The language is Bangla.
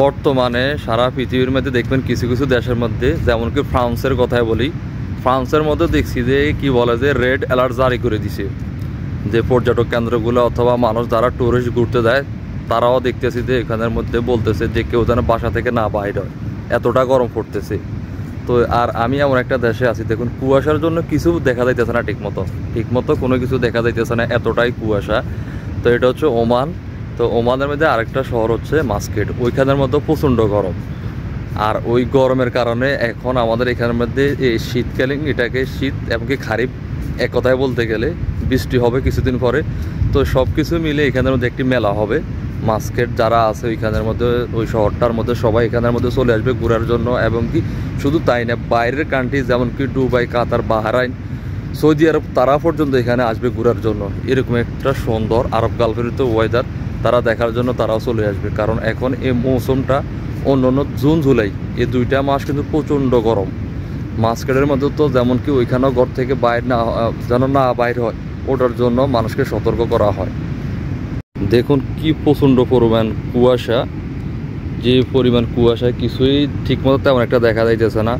বর্তমানে সারা পৃথিবীর মধ্যে দেখবেন কিছু কিছু দেশের মধ্যে, যেমন কি ফ্রান্সের কথাই বলি, ফ্রান্সের মধ্যে দেখছি যে কি বলে যে রেড অ্যালার্ট জারি করে দিছে, যে পর্যটক কেন্দ্রগুলো অথবা মানুষ যারা টুরিস্ট ঘুরতে যায় তারাও দেখতেছি যে এখানের মধ্যে বলতেছে যে কেউ যেন বাসা থেকে না বাইর হয়, এতটা গরম পড়তেছে। তো আর আমি এমন একটা দেশে আছি, দেখুন কুয়াশার জন্য কিছু দেখা যাইতেছে না, ঠিকমতো কোনো কিছু দেখা যাইতেছে না, এতটাই কুয়াশা। তো এটা হচ্ছে ওমান। তো ওমানের মধ্যে আরেকটা শহর হচ্ছে মাস্কেট, ওইখানের মধ্যে প্রচণ্ড গরম। আর ওই গরমের কারণে এখন আমাদের এখানের মধ্যে এই শীতকালীন, এটাকে শীত এমনকি খারিফ এক কথায় বলতে গেলে, বৃষ্টি হবে কিছুদিন পরে। তো সব কিছু মিলে এখানের মধ্যে একটি মেলা হবে। মাস্কেট যারা আছে ওইখানের মধ্যে, ওই শহরটার মধ্যে সবাই এখানের মধ্যে চলে আসবে ঘোরার জন্য। এবং কি শুধু তাই না, বাইরের কান্ট্রি যেমন কি দুবাই, কাতার, বাহরাইন, সৌদি আরব, তারা পর্যন্ত এখানে আসবে ঘোরার জন্য। এরকম একটা সুন্দর আরব গালফের তো ওয়েদার তারা দেখার জন্য তারাও চলে আসবে। কারণ এখন এই মৌসুমটা অন্য জুন জুলাই এই দুইটা মাস কিন্তু প্রচণ্ড গরম। মাস্কেটের মধ্যে তো যেমন কি ওইখানেও ঘর থেকে বাইর না যেন না বাইর হয়, ওটার জন্য মানুষকে সতর্ক করা হয়। দেখুন কি প্রচণ্ড পরিমাণ কুয়াশা, যে পরিমাণ কুয়াশা কিছুই ঠিকমতো তেমন একটা দেখা যাইতেছে না।